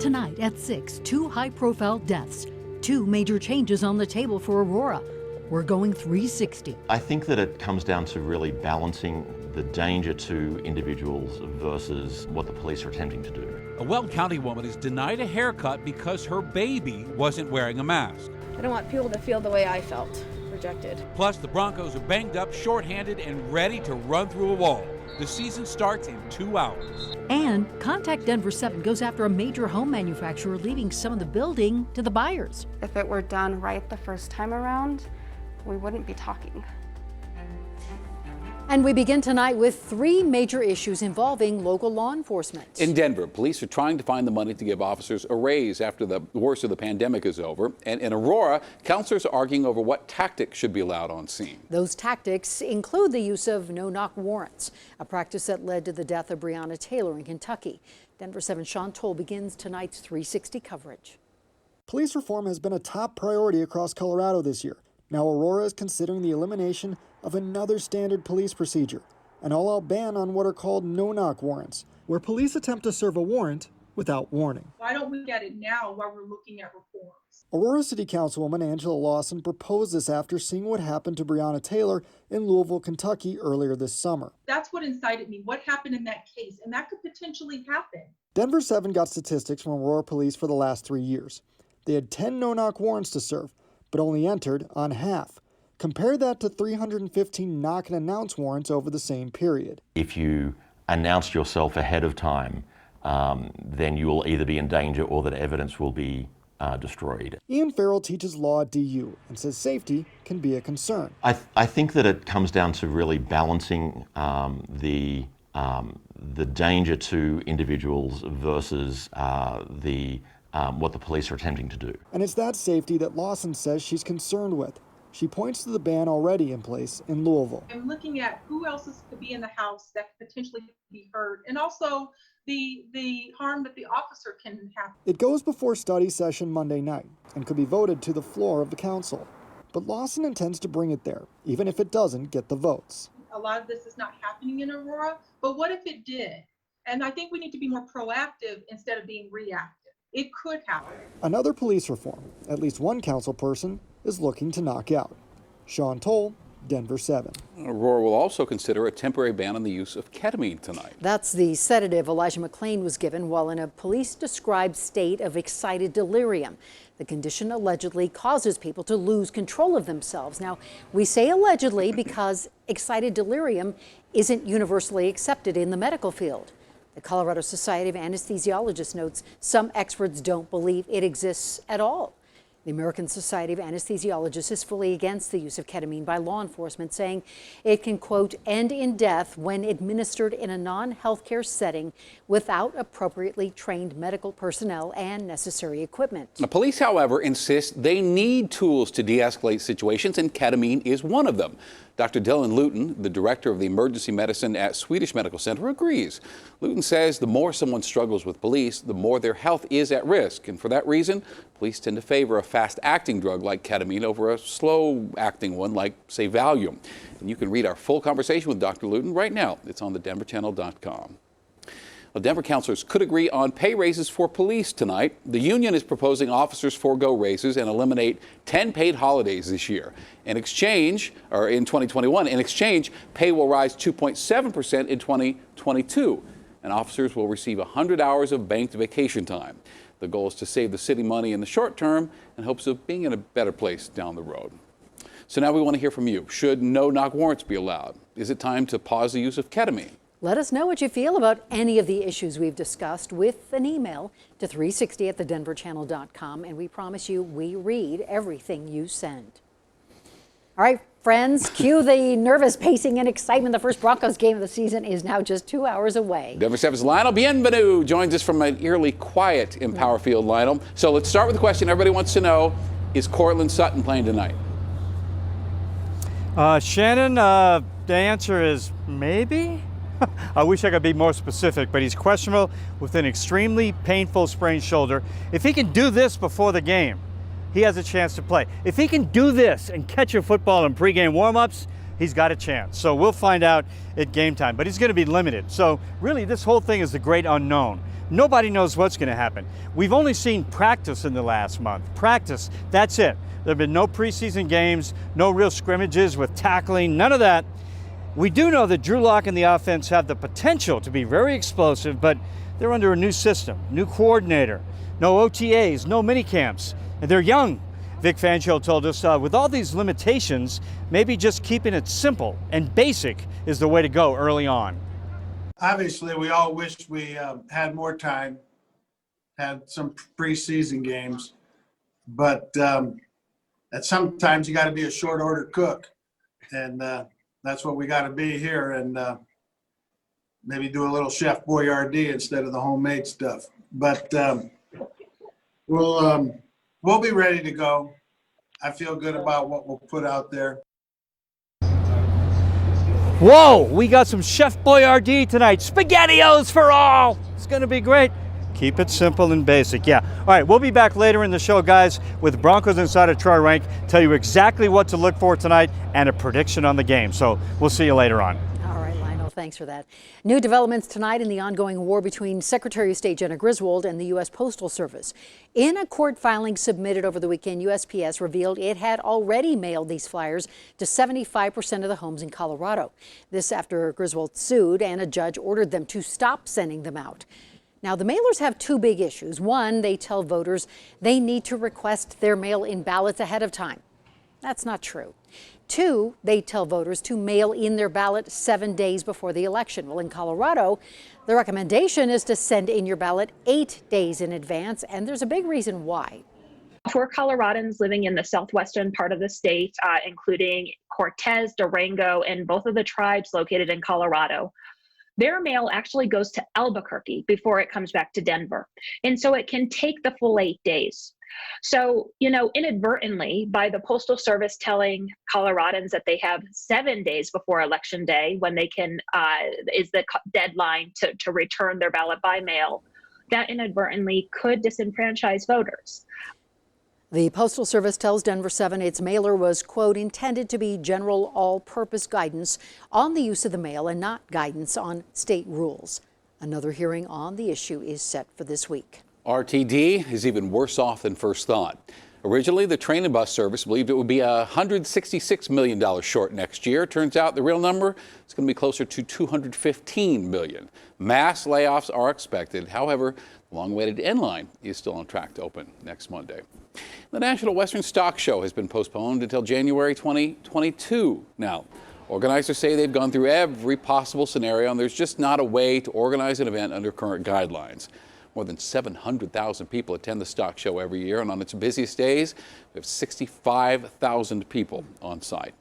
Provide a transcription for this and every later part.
Tonight at 6, 2 high-profile deaths, 2 major changes on the table for Aurora. We're going 360. I think that it comes down to really balancing the danger to individuals versus what the police are attempting to do. A Weld County woman is denied a haircut because her baby wasn't wearing a mask. I don't want people to feel the way I felt, rejected. Plus, the Broncos are banged up, shorthanded, and ready to run through a wall. The season starts in 2 hours. And Contact Denver7 goes after a major home manufacturer, leaving some of the building to the buyers. If it were done right the first time around, we wouldn't be talking. And we begin tonight with 3 major issues involving local law enforcement. In Denver, police are trying to find the money to give officers a raise after the worst of the pandemic is over. And in Aurora, counselors are arguing over what tactics should be allowed on scene. Those tactics include the use of no-knock warrants, a practice that led to the death of Breonna Taylor in Kentucky. Denver7 Sean Toll begins tonight's 360 coverage. Police reform has been a top priority across Colorado this year. Now Aurora is considering the elimination of another standard police procedure, an all-out ban on what are called no-knock warrants, where police attempt to serve a warrant without warning. Why don't we get it now while we're looking at reforms? Aurora City Councilwoman Angela Lawson proposed this after seeing what happened to Breonna Taylor in Louisville, Kentucky earlier this summer. That's what incited me. What happened in that case? And that could potentially happen. Denver7 got statistics from Aurora Police for the last 3 years. They had 10 no-knock warrants to serve, but only entered on half. Compare that to 315 knock and announce warrants over the same period. If you announce yourself ahead of time, then you will either be in danger or that evidence will be destroyed. Ian Farrell teaches law at DU and says safety can be a concern. I think that it comes down to really balancing the danger to individuals versus what the police are attempting to do. And it's that safety that Lawson says she's concerned with. She points to the ban already in place in Louisville. I'm looking at who else could be in the house that could potentially be hurt, and also the harm that the officer can have. It goes before study session Monday night and could be voted to the floor of the council. But Lawson intends to bring it there, even if it doesn't get the votes. A lot of this is not happening in Aurora, but what if it did? And I think we need to be more proactive instead of being reactive. It could happen. Another police reform, at least one council person is looking to knock out. Sean Toll, Denver7. Aurora will also consider a temporary ban on the use of ketamine tonight. That's the sedative Elijah McClain was given while in a police-described state of excited delirium. The condition allegedly causes people to lose control of themselves. Now, we say allegedly because excited delirium isn't universally accepted in the medical field. The Colorado Society of Anesthesiologists notes some experts don't believe it exists at all. The American Society of Anesthesiologists is fully against the use of ketamine by law enforcement, saying it can, quote, end in death when administered in a non-healthcare setting without appropriately trained medical personnel and necessary equipment. The police, however, insist they need tools to de-escalate situations, and ketamine is one of them. Dr. Dylan Luton, the director of the emergency medicine at Swedish Medical Center, agrees. Luton says the more someone struggles with police, the more their health is at risk. And for that reason, police tend to favor a fast-acting drug like ketamine over a slow-acting one like, say, Valium. And you can read our full conversation with Dr. Luton right now. It's on thedenverchannel.com. Well, Denver councilors could agree on pay raises for police tonight. The union is proposing officers forego raises and eliminate 10 paid holidays this year. In 2021, in exchange, pay will rise 2.7% in 2022, and officers will receive 100 hours of banked vacation time. The goal is to save the city money in the short term in hopes of being in a better place down the road. So now we want to hear from you. Should no-knock warrants be allowed? Is it time to pause the use of ketamine? Let us know what you feel about any of the issues we've discussed with an email to 360@thedenverchannel.com, and we promise you we read everything you send. All right, friends, cue the nervous pacing and excitement. The first Broncos game of the season is now just 2 hours away. Denver7's Lionel Bienvenu joins us from an eerily quiet Empower Field, Lionel. So let's start with the question everybody wants to know. Is Cortland Sutton playing tonight? Shannon, the answer is maybe. I wish I could be more specific, but he's questionable with an extremely painful sprained shoulder. If he can do this before the game, he has a chance to play. If he can do this and catch a football in pregame warm-ups, he's got a chance. So we'll find out at game time, but he's going to be limited. So really, this whole thing is the great unknown. Nobody knows what's going to happen. We've only seen practice in the last month. Practice, that's it. There have been no preseason games, no real scrimmages with tackling, none of that. We do know that Drew Lock and the offense have the potential to be very explosive, but they're under a new system, new coordinator, no OTAs, no minicamps, and they're young. Vic Fangio told us with all these limitations, maybe just keeping it simple and basic is the way to go early on. Obviously, we all wish we had more time, had some preseason games, but at sometimes you got to be a short order cook, and that's what we got to be here, and maybe do a little Chef Boyardee instead of the homemade stuff. But we'll be ready to go. I feel good about what we'll put out there. Whoa, we got some Chef Boyardee tonight. SpaghettiOs for all. It's going to be great. Keep it simple and basic. Yeah. All right, we'll be back later in the show, guys, with Broncos Insider Troy Rank, tell you exactly what to look for tonight and a prediction on the game. So we'll see you later on. All right, Lionel, thanks for that. New developments tonight in the ongoing war between Secretary of State Jenna Griswold and the U.S. Postal Service. In a court filing submitted over the weekend, USPS revealed it had already mailed these flyers to 75% of the homes in Colorado. This after Griswold sued and a judge ordered them to stop sending them out. Now, the mailers have two big issues. One, they tell voters they need to request their mail-in ballots ahead of time. That's not true. Two, they tell voters to mail in their ballot 7 days before the election. Well, in Colorado, the recommendation is to send in your ballot 8 days in advance, and there's a big reason why. For Coloradans living in the southwestern part of the state, including Cortez, Durango, and both of the tribes located in Colorado, their mail actually goes to Albuquerque before it comes back to Denver. And so it can take the full 8 days. So, inadvertently, by the Postal Service telling Coloradans that they have 7 days before Election Day when they can, is the deadline to return their ballot by mail, that inadvertently could disenfranchise voters. The Postal Service tells Denver7 its mailer was, quote, intended to be general all-purpose guidance on the use of the mail and not guidance on state rules. Another hearing on the issue is set for this week. RTD is even worse off than first thought. Originally, the train and bus service believed it would be $166 million short next year. Turns out the real number is going to be closer to $215 million. Mass layoffs are expected. However, the long-awaited N-Line is still on track to open next Monday. The National Western Stock Show has been postponed until January 2022 now. Organizers say they've gone through every possible scenario, and there's just not a way to organize an event under current guidelines. More than 700,000 people attend the stock show every year, and on its busiest days, we have 65,000 people on site.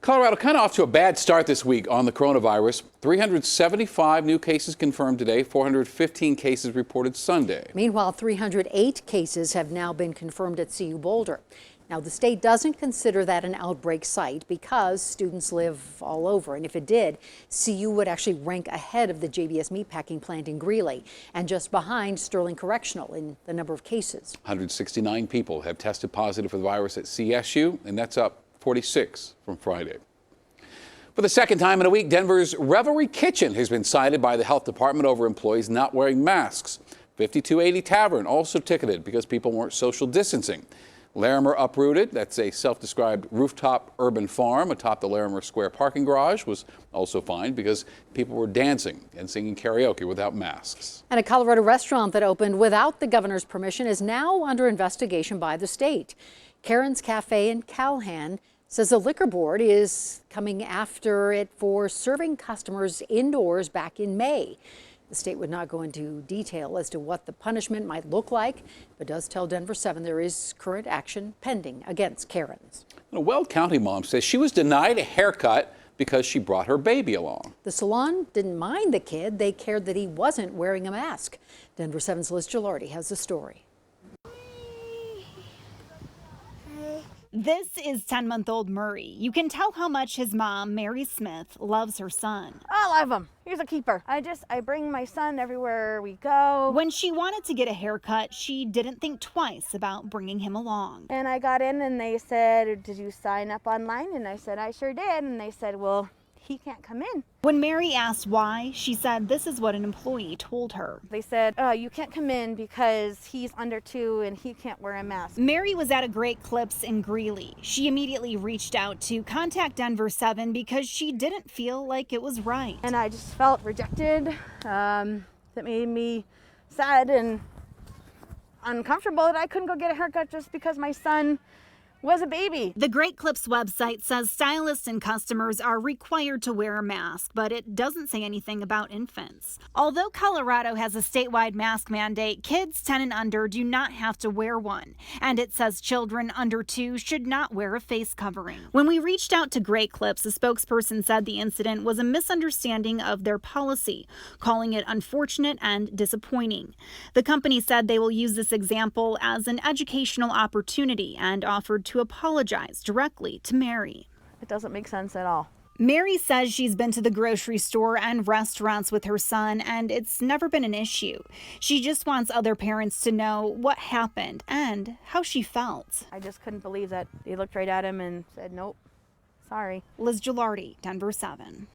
Colorado kind of off to a bad start this week on the coronavirus. 375 new cases confirmed today, 415 cases reported Sunday. Meanwhile, 308 cases have now been confirmed at CU Boulder. Now, the state doesn't consider that an outbreak site because students live all over. And if it did, CU would actually rank ahead of the JBS meatpacking plant in Greeley and just behind Sterling Correctional in the number of cases. 169 people have tested positive for the virus at CSU, and that's up 46 from Friday. For the second time in a week, Denver's Revelry Kitchen has been cited by the health department over employees not wearing masks. 5280 Tavern also ticketed because people weren't social distancing. Larimer Uprooted, that's a self-described rooftop urban farm atop the Larimer Square parking garage, was also fined because people were dancing and singing karaoke without masks. And a Colorado restaurant that opened without the governor's permission is now under investigation by the state. Karen's Cafe in Calhan says the liquor board is coming after it for serving customers indoors back in May. The state would not go into detail as to what the punishment might look like, but does tell Denver7 there is current action pending against Karen's. A Weld County mom says she was denied a haircut because she brought her baby along. The salon didn't mind the kid. They cared that he wasn't wearing a mask. Denver7's Liz Gilardi has the story. This is 10-month-old Murray. You can tell how much his mom, Mary Smith, loves her son. I love him. He's a keeper. I bring my son everywhere we go. When she wanted to get a haircut, she didn't think twice about bringing him along. And I got in and they said, did you sign up online? And I said, I sure did. And they said, well, he can't come in. When Mary asked why, she said this is what an employee told her. They said, you can't come in because he's under 2 and he can't wear a mask. Mary was at a Great Clips in Greeley. She immediately reached out to contact Denver7 because she didn't feel like it was right. And I just felt rejected. That made me sad and uncomfortable that I couldn't go get a haircut just because my son was a baby. The Great Clips website says stylists and customers are required to wear a mask, but it doesn't say anything about infants. Although Colorado has a statewide mask mandate, kids 10 and under do not have to wear one. And it says children under 2 should not wear a face covering. When we reached out to Great Clips, a spokesperson said the incident was a misunderstanding of their policy, calling it unfortunate and disappointing. The company said they will use this example as an educational opportunity and offered to apologize directly to Mary. It doesn't make sense at all. Mary says she's been to the grocery store and restaurants with her son, and it's never been an issue. She just wants other parents to know what happened and how she felt. I just couldn't believe that they looked right at him and said, nope, sorry. Liz Gilardi, Denver7.